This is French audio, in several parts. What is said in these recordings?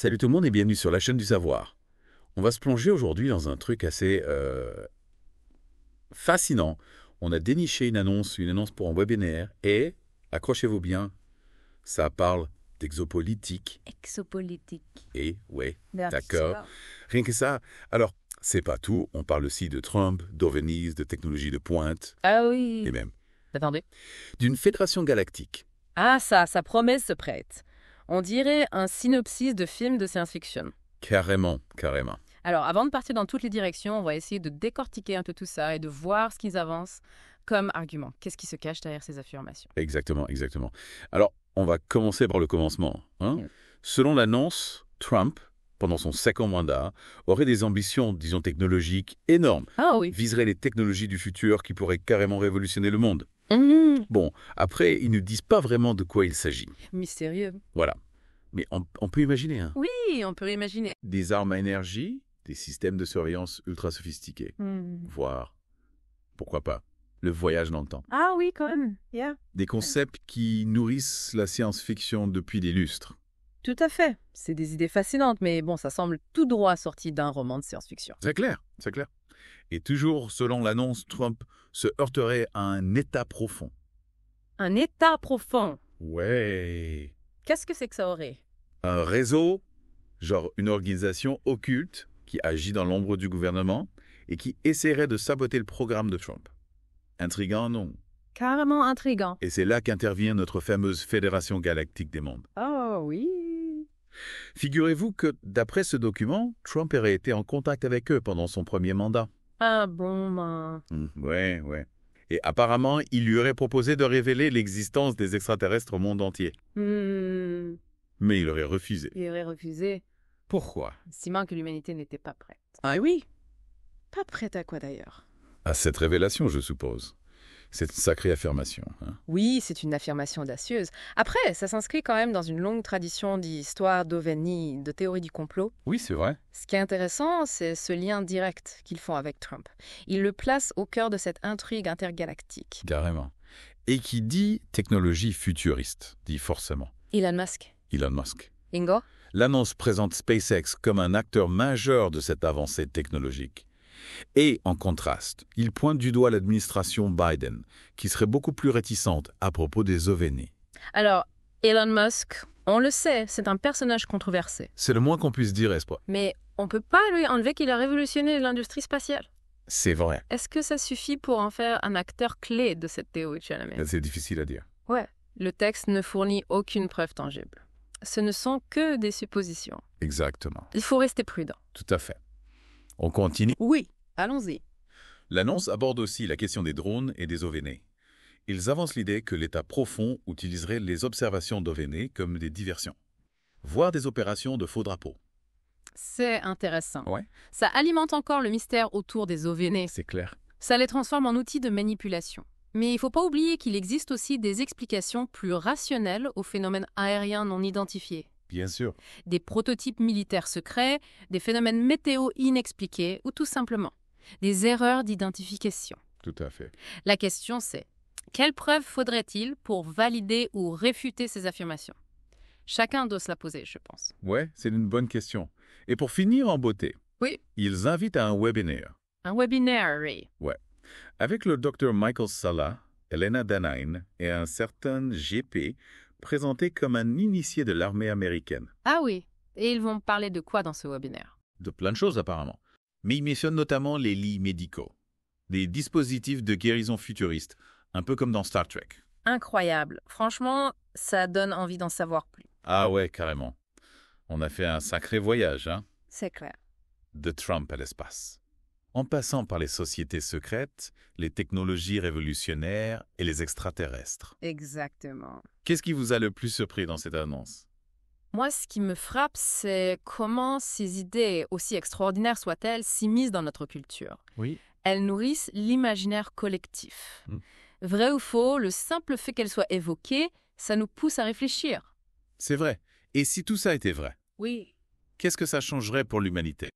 Salut tout le monde et bienvenue sur la chaîne du savoir. On va se plonger aujourd'hui dans un truc assez fascinant. On a déniché une annonce pour un webinaire et, accrochez-vous bien, ça parle d'exopolitique. Exopolitique. Et, ouais, Bien d'accord. sûr. Rien que ça. Alors, c'est pas tout. On parle aussi de Trump, d'OVNIs, de technologies de pointe Ah oui. et même Attendez. d'une fédération galactique. Ah ça, sa promesse se prête. On dirait un synopsis de film de science-fiction. Carrément, carrément. Alors, avant de partir dans toutes les directions, on va essayer de décortiquer un peu tout ça et de voir ce qu'ils avancent comme argument. Qu'est-ce qui se cache derrière ces affirmations? Exactement, exactement. Alors, on va commencer par le commencement. Mm. Selon l'annonce, Trump, pendant son second mandat, aurait des ambitions, disons, technologiques énormes, Ah oui. viserait les technologies du futur qui pourraient carrément révolutionner le monde. Mhm. Bon, après, ils ne disent pas vraiment de quoi il s'agit. Mystérieux. Voilà. Mais on peut imaginer, hein. Oui, on peut imaginer. Des armes à énergie, des systèmes de surveillance ultra sophistiqués, Mhm. voire, pourquoi pas, le voyage dans le temps. Ah oui, quand même. Yeah. Des concepts qui nourrissent la science-fiction depuis des lustres. Tout à fait. C'est des idées fascinantes, mais bon, ça semble tout droit sorti d'un roman de science-fiction. C'est clair, c'est clair. Et toujours selon l'annonce, Trump se heurterait à un état profond. Un état profond. Ouais. Qu'est-ce que c'est que ça aurait? Un réseau, genre une organisation occulte qui agit dans l'ombre du gouvernement et qui essaierait de saboter le programme de Trump. Intriguant, non? Carrément intriguant. Et c'est là qu'intervient notre fameuse Fédération galactique des mondes. Oh oui. Figurez-vous que, d'après ce document, Trump aurait été en contact avec eux pendant son premier mandat. Ah bon, ben... Ouais. Et apparemment, il lui aurait proposé de révéler l'existence des extraterrestres au monde entier. hmm, Mais il aurait refusé. il aurait refusé, Pourquoi? estimant que l'humanité n'était pas prête. Ah oui? Pas prête à quoi d'ailleurs? À cette révélation, je suppose. C'est une sacrée affirmation. Hein. Oui, c'est une affirmation audacieuse. Après, ça s'inscrit quand même dans une longue tradition d'histoire, d'ovnis, de théorie du complot. Oui, c'est vrai. Ce qui est intéressant, c'est ce lien direct qu'ils font avec Trump. Ils le placent au cœur de cette intrigue intergalactique. Carrément. Et qui dit technologie futuriste, dit forcément Elon Musk. Elon Musk. Ingo? L'annonce présente SpaceX comme un acteur majeur de cette avancée technologique. Et, en contraste, il pointe du doigt l'administration Biden, qui serait beaucoup plus réticente à propos des OVNI. Alors, Elon Musk, on le sait, c'est un personnage controversé. C'est le moins qu'on puisse dire, est-ce pas? Mais on peut pas lui enlever qu'il a révolutionné l'industrie spatiale. C'est vrai. Est-ce que ça suffit pour en faire un acteur clé de cette théorie de Chalamet? C'est difficile à dire. Ouais, le texte ne fournit aucune preuve tangible. Ce ne sont que des suppositions. Exactement. Il faut rester prudent. Tout à fait. On continue. Oui, allons-y. L'annonce aborde aussi la question des drones et des OVNI. Ils avancent l'idée que l'État profond utiliserait les observations d'OVNI comme des diversions, voire des opérations de faux drapeaux. C'est intéressant. Ouais. Ça alimente encore le mystère autour des OVNI. C'est clair. Ça les transforme en outils de manipulation. Mais il ne faut pas oublier qu'il existe aussi des explications plus rationnelles aux phénomènes aériens non identifiés. Bien sûr. Des prototypes militaires secrets, des phénomènes météo inexpliqués ou tout simplement des erreurs d'identification. Tout à fait. La question c'est, quelles preuves faudrait-il pour valider ou réfuter ces affirmations? Chacun doit se la poser, je pense. Ouais, c'est une bonne question. Et pour finir en beauté, Oui. ils invitent à un webinaire. Un webinaire, Avec le Dr Michael Salla, Elena Danine et un certain GP présenté comme un initié de l'armée américaine. Ah oui, et ils vont parler de quoi dans ce webinaire? De plein de choses apparemment. Mais ils mentionnent notamment les lits médicaux, des dispositifs de guérison futuristes, un peu comme dans Star Trek. Incroyable. Franchement, ça donne envie d'en savoir plus. Ah ouais, carrément. On a fait un sacré voyage, hein, C'est clair. de Trump à l'espace. En passant par les sociétés secrètes, les technologies révolutionnaires et les extraterrestres. Exactement. Qu'est-ce qui vous a le plus surpris dans cette annonce? Moi, ce qui me frappe, c'est comment ces idées, aussi extraordinaires soient-elles, s'immiscent dans notre culture. Oui. Elles nourrissent l'imaginaire collectif. Mm. Vrai ou faux, le simple fait qu'elles soient évoquées, ça nous pousse à réfléchir. C'est vrai. Et si tout ça était vrai, Oui. qu'est-ce que ça changerait pour l'humanité?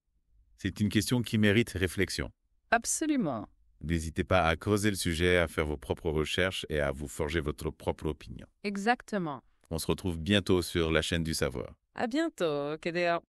C'est une question qui mérite réflexion. Absolument. N'hésitez pas à creuser le sujet, à faire vos propres recherches et à vous forger votre propre opinion. Exactement. On se retrouve bientôt sur la chaîne du savoir. À bientôt, Kedea.